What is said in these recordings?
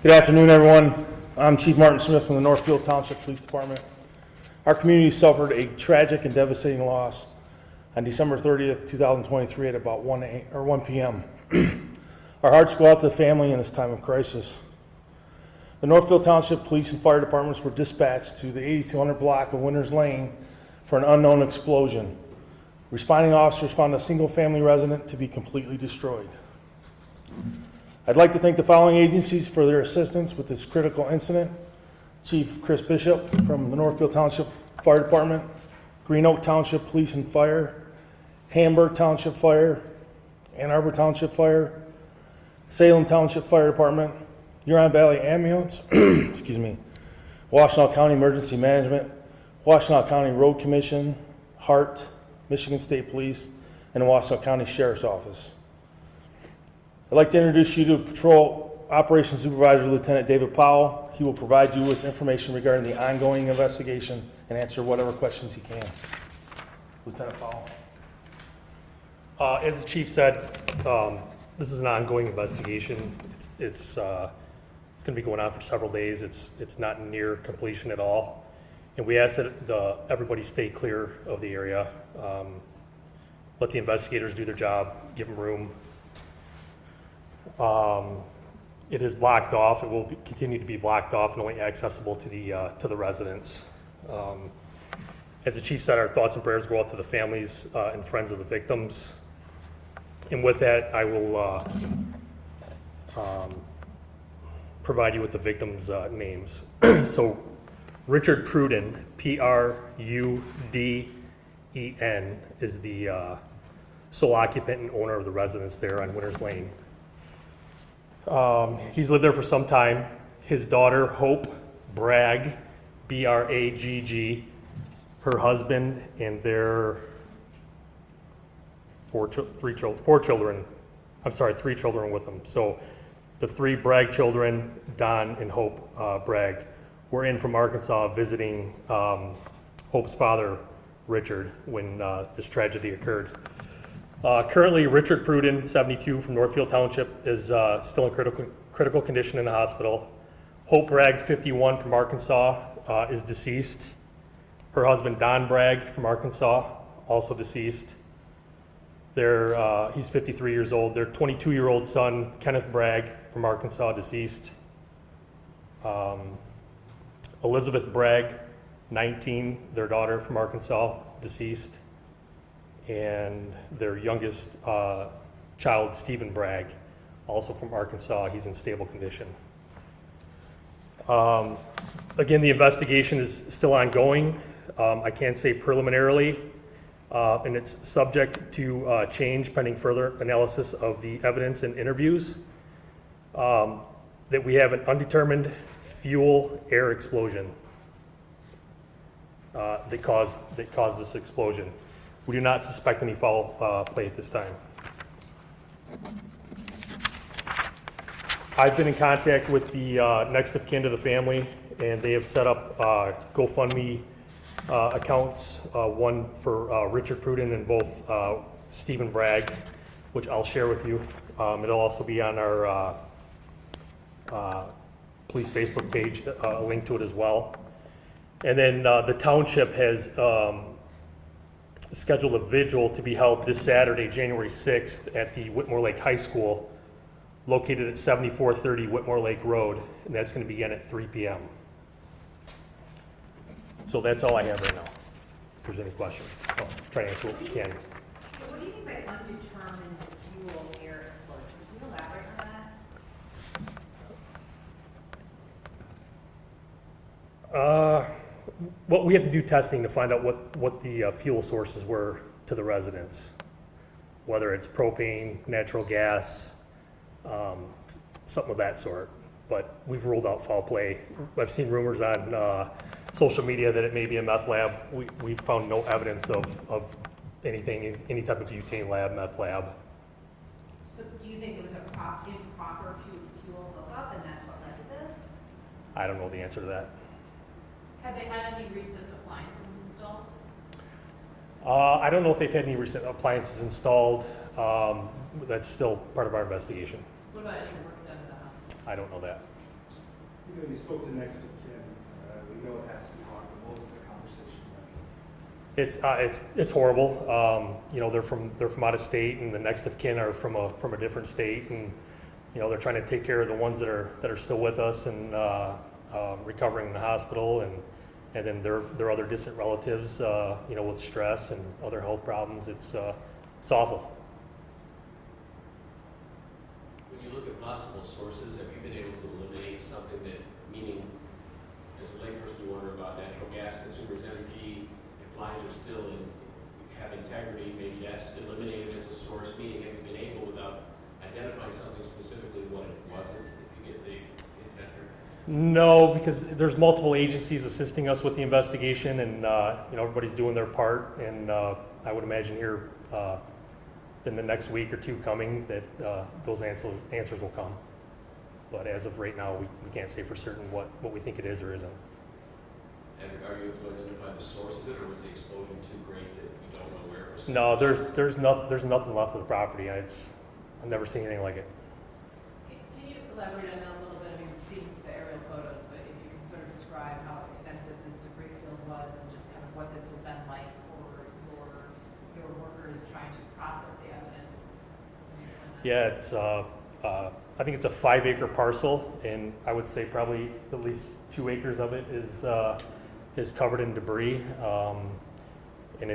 Good afternoon, everyone. I'm Chief Martin Smith from the Northfield Township Police Department. Our community suffered a tragic and devastating loss on December 30th, 2023 at about 1 p.m. Our hearts go out to the family in this time of crisis. The Northfield Township Police and Fire Departments were dispatched to the 8200 block of Whitmore Lake for an unknown explosion. Responding officers found a single-family residence to be completely destroyed. I'd like to thank the following agencies for their assistance with this critical incident. Chief Chris Bishop from the Northfield Township Fire Department, Green Oak Township Police and Fire, Hamburg Township Fire, Ann Arbor Township Fire, Salem Township Fire Department, Huron Valley Ambulance, excuse me, Washtenaw County Emergency Management, Washtenaw County Road Commission, HART, Michigan State Police, and the Washtenaw County Sheriff's Office. I'd like to introduce you to Patrol Operations Supervisor Lieutenant David Powell. He will provide you with information regarding the ongoing investigation and answer whatever questions he can. Lieutenant Powell. As the chief said, this is an ongoing investigation. It's going to be going on for several days. It's not near completion at all, and we ask that everybody stay clear of the area. Let the investigators do their job. Give them room. It is blocked off. It will continue to be blocked off and only accessible to the residents. As the chief said, our thoughts and prayers go out to the families and friends of the victims. And with that, I will provide you with the victims' names. So, Richard Pruden, P-R-U-D-E-N, is the sole occupant and owner of the residence there on Winters Lane. He's lived there for some time. His daughter, Hope Bragg, B-R-A-G-G, her husband, and their three children with them. So the three Bragg children, Don and Hope Bragg, were in from Arkansas visiting Hope's father, Richard, when this tragedy occurred. Currently, Richard Pruden, 72, from Northfield Township, is still in critical condition in the hospital. Hope Bragg, 51, from Arkansas, is deceased. Her husband, Don Bragg, from Arkansas, also deceased. He's 53 years old. Their 22-year-old son, Kenneth Bragg, from Arkansas, deceased. Elizabeth Bragg, 19, their daughter, from Arkansas, deceased. And their youngest child, Stephen Bragg, also from Arkansas. He's in stable condition. Again, the investigation is still ongoing. I can't say preliminarily, and it's subject to change pending further analysis of the evidence and interviews, that we have an undetermined fuel air explosion that caused this explosion. We do not suspect any foul play at this time. I've been in contact with the next of kin to the family, and they have set up GoFundMe accounts, one for Richard Pruden and both Stephen Bragg, which I'll share with you. It'll also be on our police Facebook page, a link to it as well. And then the township has scheduled a vigil to be held this Saturday, January 6th, at the Whitmore Lake High School, located at 7430 Whitmore Lake Road, and that's going to begin at 3 p.m. So that's all I have right now. If there's any questions, I'll try to answer what we can. What do you mean by undetermined fuel air explosion? Can you elaborate on that? Well, we have to do testing to find out what the fuel sources were to the residents, whether it's propane, natural gas, something of that sort. But we've ruled out foul play. I've seen rumors on social media that it may be a meth lab. We've found no evidence of anything in any type of butane lab, meth lab. So do you think it was a improper fuel hookup and that's what led to this? I don't know the answer to that. Have they had any recent appliances installed? I don't know if they've had any recent appliances installed. That's still part of our investigation. What about any work done in the house? I don't know that. You know, you spoke to next of kin. We know it had to be hard, but what was the conversation like? It's horrible. You know, they're from out of state, and the next of kin are from a different state, and you know, they're trying to take care of the ones that are still with us and recovering in the hospital, and then their other distant relatives, you know, with stress and other health problems. It's awful. When you look at possible sources, have you been able to eliminate something that, meaning, as a layperson, you wonder about natural gas, consumers' energy, if lines are still have integrity, maybe that's eliminated as a source, meaning have you been able, without identifying something specifically, what it wasn't, if you get the intent here? No, because there's multiple agencies assisting us with the investigation, and you know, everybody's doing their part, and I would imagine here in the next week or two coming that those answers will come. But as of right now, we can't say for certain what we think it is or isn't. And are you able to identify the source of it, or was the explosion too great that you don't know where it was? No, there's nothing left of the property. I've never seen anything like it. Can you elaborate on that a little bit? I mean, we've seen the aerial photos, but if you can sort of describe how extensive this debris field was and just kind of what this has been like for your workers trying to process the evidence. Yeah, it's I think it's a 5-acre parcel, and I would say probably at least 2 acres of it is covered in debris, and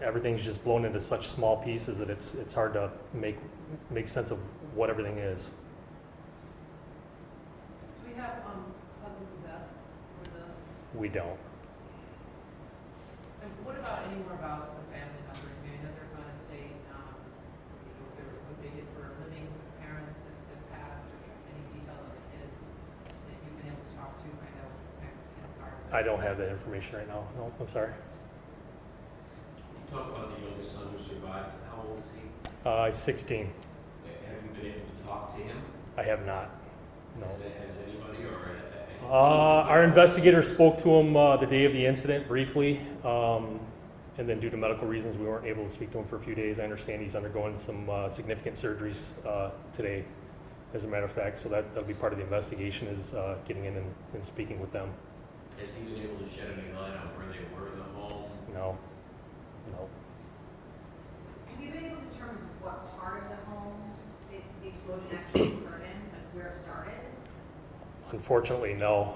everything's just blown into such small pieces that it's hard to make sense of what everything is. Do we have causes of death for the? We don't. And what about any more about the family members? I mean, I know they're from out of state. You know, what they did for a living, for the parents that passed, or any details on the kids that you've been able to talk to. I know Mexicans are. I don't have that information right now. No, I'm sorry. You talk about the youngest son who survived. How old is he? He's 16. Have you been able to talk to him? I have not. No. Has anybody or? Our investigator spoke to him the day of the incident briefly, and then due to medical reasons, we weren't able to speak to him for a few days. I understand he's undergoing some significant surgeries today, as a matter of fact, so that'll be part of the investigation, is getting in and speaking with them. Has he been able to shed any light on where they were in the home? No. Have you been able to determine what part of the home the explosion actually occurred in, like where it started? Unfortunately, no.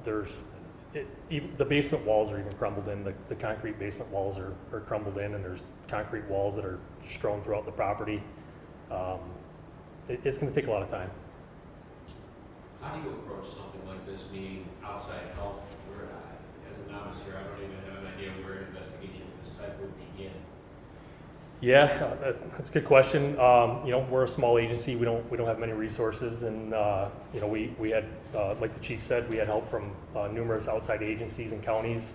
The basement walls are even crumbled in. The concrete basement walls are crumbled in, and there's concrete walls that are strewn throughout the property. It's going to take a lot of time. How do you approach something like this, meaning outside help? Where, as a novice here, I don't even have an idea where an investigation of this type would begin. Yeah, that's a good question. You know, we're a small agency. We don't have many resources, and you know, we had, like the chief said, we had help from numerous outside agencies and counties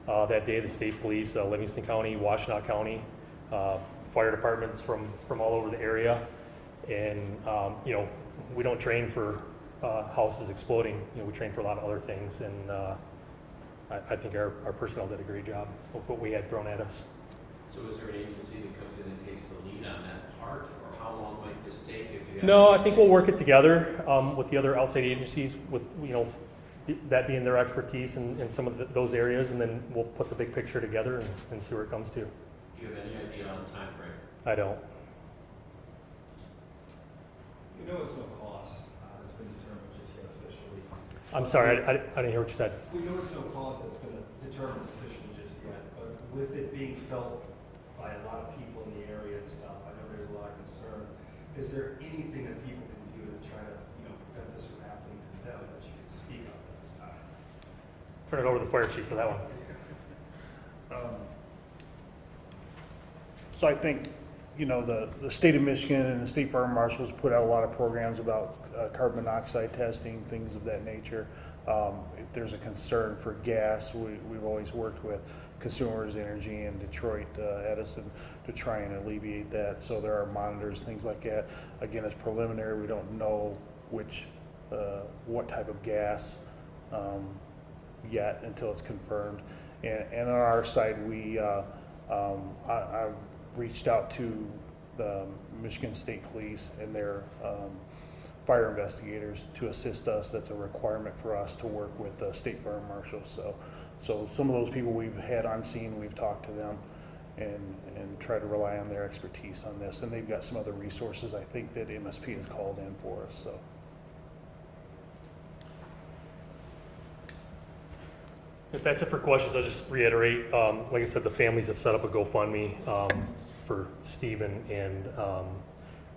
that day. The state police, Livingston County, Washtenaw County, fire departments from all over the area, and you know, we don't train for houses exploding. You know, we train for a lot of other things, and I think our personnel did a great job with what we had thrown at us. So is there an agency that comes in and takes the lead on that part, or how long might this take if you have? No, I think we'll work it together with the other outside agencies, with, you know, that being their expertise in some of those areas, and then we'll put the big picture together and see where it comes to. Do you have any idea on time frame? I don't. You know it's no cost that's been determined just yet officially. I'm sorry, I didn't hear what you said. We know it's no cost that's been determined officially just yet, but with it being felt by a lot of people in the area and stuff, I know there's a lot of concern. Is there anything that people can do to try to, you know, prevent this from happening to them that you can speak of at this time? Turn it over to the fire chief for that one. So I think, you know, the state of Michigan and the state fire marshals put out a lot of programs about carbon monoxide testing, things of that nature. If there's a concern for gas, we've always worked with Consumers Energy in Detroit, Edison, to try and alleviate that. So there are monitors, things like that. Again, it's preliminary. We don't know what type of gas yet until it's confirmed. And on our side, I reached out to the Michigan State Police and their fire investigators to assist us. That's a requirement for us to work with the state fire marshals. So some of those people we've had on scene, we've talked to them and try to rely on their expertise on this. And they've got some other resources, I think, that MSP has called in for us, so. If that's it for questions, I'll just reiterate, like I said, the families have set up a GoFundMe for Stephen and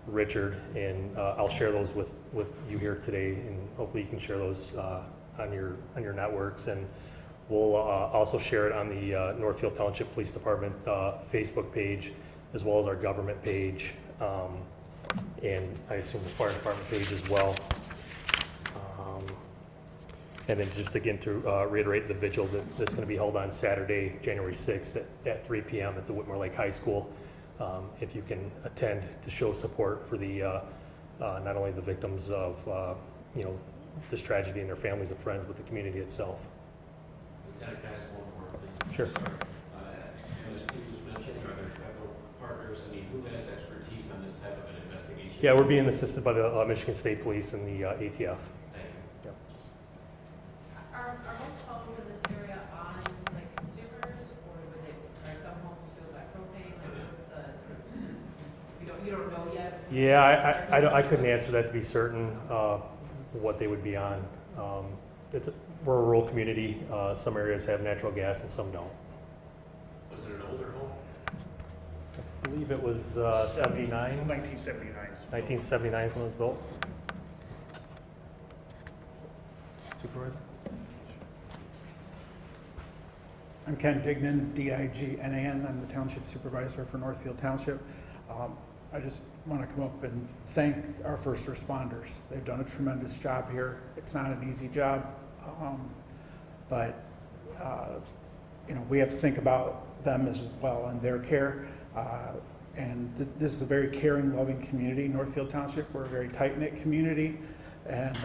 Richard, and I'll share those with you here today, and hopefully you can share those on your networks, and we'll also share it on the Northfield Township Police Department Facebook page, as well as our government page, and I assume the fire department page as well. And then just again to reiterate the vigil that's going to be held on Saturday, January 6th at 3 p.m. at the Whitmore Lake High School. If you can attend to show support for the not only the victims of this tragedy and their families and friends, but the community itself. Lieutenant, can I ask one more, please? Sure. MSP was mentioned, are there federal partners? I mean, who has expertise on this type of an investigation? Yeah, we're being assisted by the Michigan State Police and the ATF. Thank you. Are most homes in this area on like consumers, or are some homes filled by propane? Like what's the sort of, you don't know yet? Yeah, I couldn't answer that to be certain what they would be on. We're a rural community. Some areas have natural gas and some don't. Was it an older home? I believe it was 79. 1979. 1979 is when it was built. Supervisor? I'm Ken Dignan, D-I-G-N-A-N. I'm the Township Supervisor for Northfield Township. I just want to come up and thank our first responders. They've done a tremendous job here. It's not an easy job, but we have to think about them as well and their care. And this is a very caring, loving community, Northfield Township. We're a very tight-knit community, and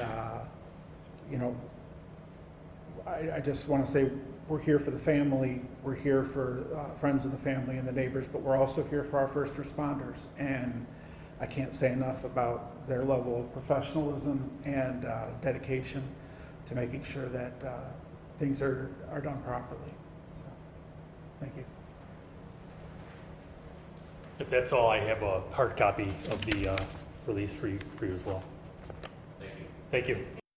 I just want to say we're here for the family, we're here for friends of the family and the neighbors, but we're also here for our first responders. And I can't say enough about their level of professionalism and dedication to making sure that things are done properly. So, thank you. If that's all, I have a hard copy of the release for you as well. Thank you. Thank you.